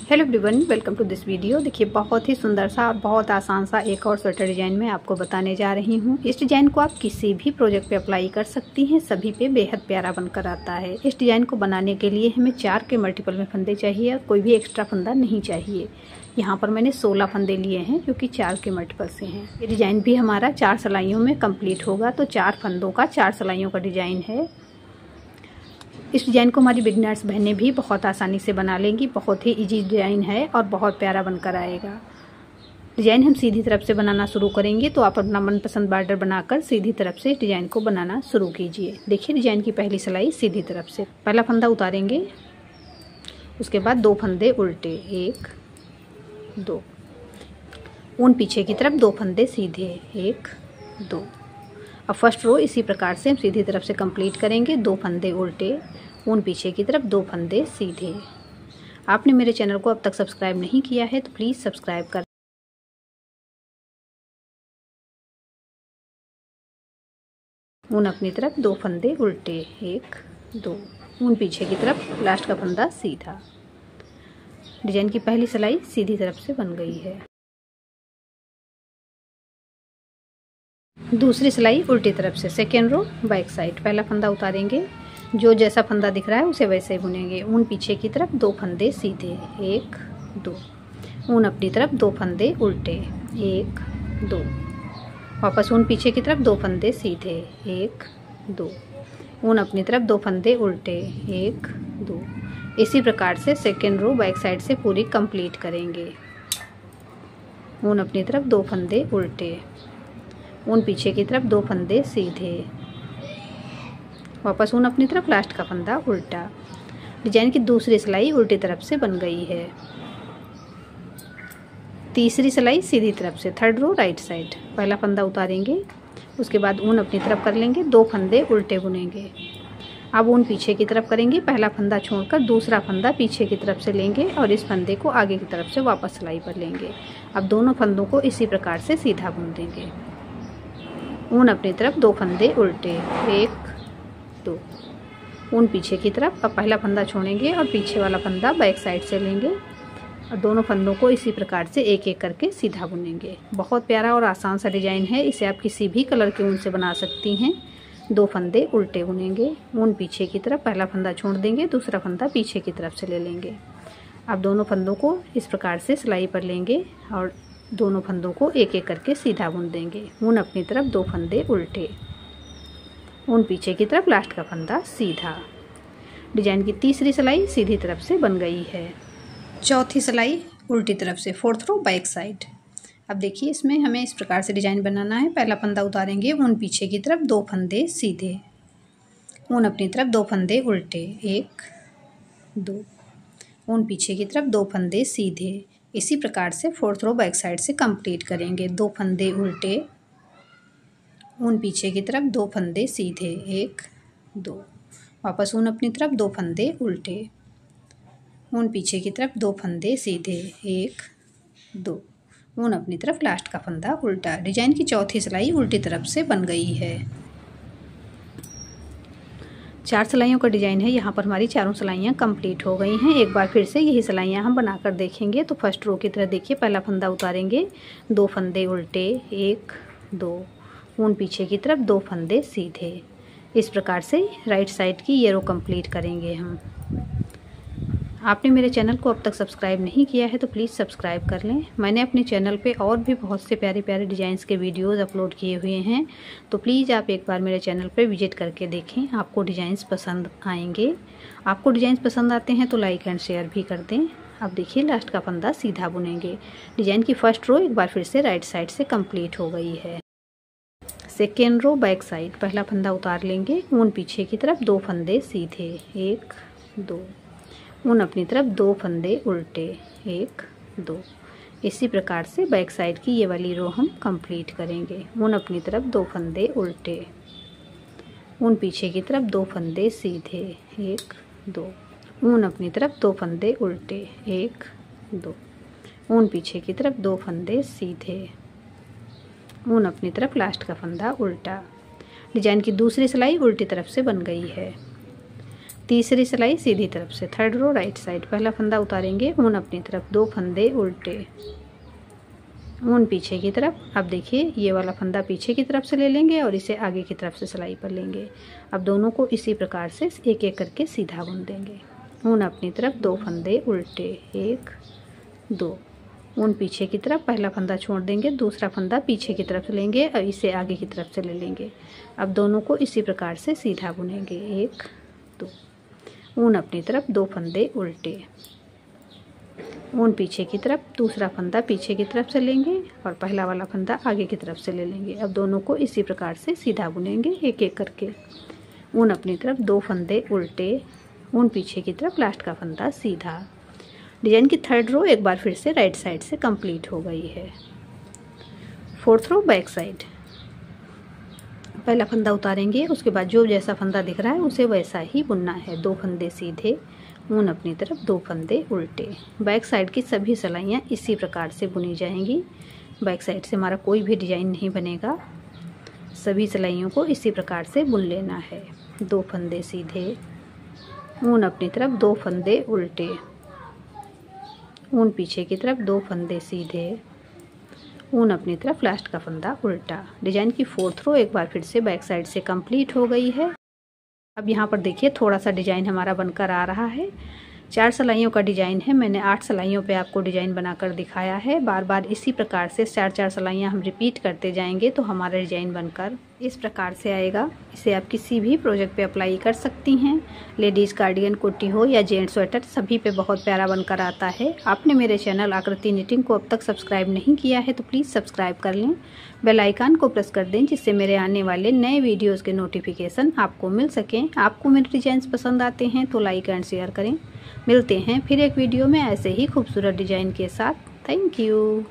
Hello everyone, welcome to this video. देखिए, बहुत ही सुंदर सा और बहुत आसान सा एक और स्वेटर डिजाइन में आपको बताने जा रही हूँ। इस डिजाइन को आप किसी भी प्रोजेक्ट पे अप्लाई कर सकती हैं, सभी पे बेहद प्यारा बनकर आता है। इस डिजाइन को बनाने के लिए हमें 4 के मल्टीपल में फंदे चाहिए और कोई भी एक्स्ट्रा फंदा नहीं चाहिए। यहाँ पर मैंने 16 फंदे लिए हैं जो कि 4 के मल्टीपल से हैं। ये डिजाइन भी हमारा 4 सिलाइयों में कंप्लीट होगा, तो 4 फंदों का 4 सिलाइयों का डिजाइन है। इस डिज़ाइन को हमारी बिगनर्स बहनें भी बहुत आसानी से बना लेंगी। बहुत ही इजी डिज़ाइन है और बहुत प्यारा बनकर आएगा। डिज़ाइन हम सीधी तरफ से बनाना शुरू करेंगे, तो आप अपना मनपसंद बॉर्डर बनाकर सीधी तरफ से डिज़ाइन को बनाना शुरू कीजिए। देखिए, डिज़ाइन की पहली सिलाई सीधी तरफ से पहला फंदा उतारेंगे, उसके बाद 2 फंदे उल्टे, 1 2, ऊन पीछे की तरफ 2 फंदे सीधे, 1 2। अब फर्स्ट रो इसी प्रकार से हम सीधी तरफ से कंप्लीट करेंगे। 2 फंदे उल्टे, ऊन पीछे की तरफ 2 फंदे सीधे। आपने मेरे चैनल को अब तक सब्सक्राइब नहीं किया है तो प्लीज़ सब्सक्राइब कर। ऊन अपनी तरफ 2 फंदे उल्टे, 1 2, ऊन पीछे की तरफ लास्ट का फंदा सीधा। डिजाइन की पहली सिलाई सीधी तरफ से बन गई है। दूसरी सिलाई उल्टी तरफ से, सेकेंड रो बैक साइड। पहला फंदा उतारेंगे, जो जैसा फंदा दिख रहा है उसे वैसे ही बुनेंगे। ऊन पीछे की तरफ 2 फंदे सीधे, 1 2, ऊन अपनी तरफ 2 फंदे उल्टे, 1 2, वापस ऊन पीछे की तरफ 2 फंदे सीधे, 1 2, ऊन अपनी तरफ 2 फंदे उल्टे, 1 2। इसी प्रकार से सेकेंड रो बैक साइड से पूरी कंप्लीट करेंगे। ऊन अपनी तरफ 2 फंदे उल्टे, ऊन पीछे की तरफ 2 फंदे सीधे, वापस ऊन अपनी तरफ लास्ट का फंदा उल्टा। डिजाइन की दूसरी सिलाई उल्टी तरफ से बन गई है। तीसरी सिलाई सीधी तरफ से, थर्ड रो राइट साइड। पहला फंदा उतारेंगे, उसके बाद ऊन अपनी तरफ कर लेंगे, 2 फंदे उल्टे बुनेंगे। अब ऊन पीछे की तरफ करेंगे, पहला फंदा छोड़कर दूसरा फंदा पीछे की तरफ से लेंगे और इस फंदे को आगे की तरफ से वापस सिलाई पर लेंगे। अब दोनों फंदों को इसी प्रकार से सीधा बुन देंगे। ऊन अपनी तरफ 2 फंदे उल्टे, 1 2, ऊन पीछे की तरफ। अब पहला फंदा छोड़ेंगे और पीछे वाला फंदा बैक साइड से लेंगे और दोनों फंदों को इसी प्रकार से एक एक करके सीधा बुनेंगे। बहुत प्यारा और आसान सा डिजाइन है, इसे आप किसी भी कलर के ऊन से बना सकती हैं। 2 फंदे उल्टे बुनेंगे, ऊन पीछे की तरफ, पहला फंदा छोड़ देंगे, दूसरा फंदा पीछे की तरफ से ले लेंगे। अब दोनों फंदों को इस प्रकार से सिलाई पर लेंगे और दोनों फंदों को एक एक करके सीधा बुन देंगे। ऊन अपनी तरफ 2 फंदे उल्टे, ऊन पीछे की तरफ लास्ट का फंदा सीधा। डिजाइन की तीसरी सिलाई सीधी तरफ से बन गई है। चौथी सिलाई उल्टी तरफ से, फोर्थ रो बैक साइड। अब देखिए, इसमें हमें इस प्रकार से डिजाइन बनाना है। पहला फंदा उतारेंगे, ऊन पीछे की तरफ 2 फंदे सीधे, ऊन अपनी तरफ 2 फंदे उल्टे, 1 2, ऊन पीछे की तरफ 2 फंदे सीधे। इसी प्रकार से फोर्थ रो बैक साइड से कंप्लीट करेंगे। 2 फंदे उल्टे, ऊन पीछे की तरफ 2 फंदे सीधे, 1 2, वापस ऊन अपनी तरफ 2 फंदे उल्टे, ऊन पीछे की तरफ 2 फंदे सीधे, 1 2, ऊन अपनी तरफ लास्ट का फंदा उल्टा। डिजाइन की चौथी सिलाई उल्टी तरफ से बन गई है। 4 सिलाइयों का डिजाइन है। यहाँ पर हमारी चारों सिलाइयाँ कंप्लीट हो गई हैं। एक बार फिर से यही सिलाइयाँ हम बनाकर देखेंगे। तो फर्स्ट रो की तरह देखिए, पहला फंदा उतारेंगे, 2 फंदे उल्टे, 1 2, ऊन पीछे की तरफ 2 फंदे सीधे। इस प्रकार से राइट साइड की ये रो कंप्लीट करेंगे हम। आपने मेरे चैनल को अब तक सब्सक्राइब नहीं किया है तो प्लीज़ सब्सक्राइब कर लें। मैंने अपने चैनल पे और भी बहुत से प्यारे प्यारे डिज़ाइंस के वीडियोस अपलोड किए हुए हैं, तो प्लीज़ आप एक बार मेरे चैनल पे विजिट करके देखें। आपको डिज़ाइंस पसंद आएंगे। आपको डिज़ाइंस पसंद आते हैं तो लाइक एंड शेयर भी कर दें। अब देखिए, लास्ट का फंदा सीधा बुनेंगे। डिज़ाइन की फर्स्ट रो एक बार फिर से राइट साइड से कंप्लीट हो गई है। सेकेंड रो बैक साइड, पहला फंदा उतार लेंगे, ऊन पीछे की तरफ 2 फंदे सीधे, 1 2, ऊन अपनी तरफ 2 फंदे उल्टे, 1 2। इसी प्रकार से बैक साइड की ये वाली रो हम कंप्लीट करेंगे। ऊन अपनी तरफ 2 फंदे उल्टे, ऊन पीछे की तरफ 2 फंदे सीधे, 1 2, ऊन अपनी तरफ 2 फंदे उल्टे, 1 2, ऊन पीछे की तरफ 2 फंदे सीधे, ऊन अपनी तरफ लास्ट का फंदा उल्टा। डिजाइन की दूसरी सिलाई उल्टी तरफ से बन गई है। तीसरी सिलाई सीधी तरफ से, थर्ड रो राइट साइड। पहला फंदा उतारेंगे, ऊन अपनी तरफ, 2 फंदे उल्टे, ऊन पीछे की तरफ। अब देखिए ये वाला फंदा पीछे की तरफ से ले लेंगे और इसे आगे की तरफ से सिलाई पर लेंगे। अब दोनों को इसी प्रकार से एक एक करके सीधा बुन देंगे। ऊन अपनी तरफ, 2 फंदे उल्टे, 1 2, ऊन पीछे की तरफ, पहला फंदा छोड़ देंगे, दूसरा फंदा पीछे की तरफ लेंगे और इसे आगे की तरफ से ले लेंगे। अब दोनों को इसी प्रकार से सीधा बुनेंगे, 1 2, ऊन अपनी तरफ, 2 फंदे उल्टे, ऊन पीछे की तरफ, दूसरा फंदा पीछे की तरफ से लेंगे और पहला वाला फंदा आगे की तरफ से ले लेंगे। अब दोनों को इसी प्रकार से सीधा बुनेंगे एक एक करके। ऊन अपनी तरफ, 2 फंदे उल्टे, ऊन पीछे की तरफ, लास्ट का फंदा सीधा। डिजाइन की थर्ड रो एक बार फिर से राइट साइड से कंप्लीट हो गई है। Fourth row back side. पहला फंदा उतारेंगे, उसके बाद जो जैसा फंदा दिख रहा है उसे वैसा ही बुनना है। 2 फंदे सीधे, ऊन अपनी तरफ, 2 फंदे उल्टे। बैक साइड की सभी सिलाइयाँ इसी प्रकार से बुनी जाएंगी। बैक साइड से हमारा कोई भी डिजाइन नहीं बनेगा, सभी सिलाइयों को इसी प्रकार से बुन लेना है। 2 फंदे सीधे, ऊन अपनी तरफ, 2 फंदे उल्टे, ऊन पीछे की तरफ, 2 फंदे सीधे, ऊन अपनी तरफ, लास्ट का फंदा उल्टा। डिजाइन की फोर्थ रो एक बार फिर से बैक साइड से कंप्लीट हो गई है। अब यहाँ पर देखिए थोड़ा सा डिजाइन हमारा बनकर आ रहा है। 4 सिलाइयों का डिजाइन है, मैंने 8 सिलाइयों पे आपको डिजाइन बनाकर दिखाया है। बार बार इसी प्रकार से 4-4 सिलाइयाँ हम रिपीट करते जाएंगे तो हमारा डिजाइन बनकर इस प्रकार से आएगा। इसे आप किसी भी प्रोजेक्ट पे अप्लाई कर सकती हैं। लेडीज़ कार्डिगन, कुर्ती हो या जेंट्स स्वेटर, सभी पे बहुत प्यारा बनकर आता है। आपने मेरे चैनल आकृति निटिंग को अब तक सब्सक्राइब नहीं किया है तो प्लीज़ सब्सक्राइब कर लें, बेल आइकन को प्रेस कर दें जिससे मेरे आने वाले नए वीडियोज़ के नोटिफिकेशन आपको मिल सकें। आपको मेरे डिजाइन पसंद आते हैं तो लाइक एंड शेयर करें। मिलते हैं फिर एक वीडियो में ऐसे ही खूबसूरत डिजाइन के साथ। Thank you.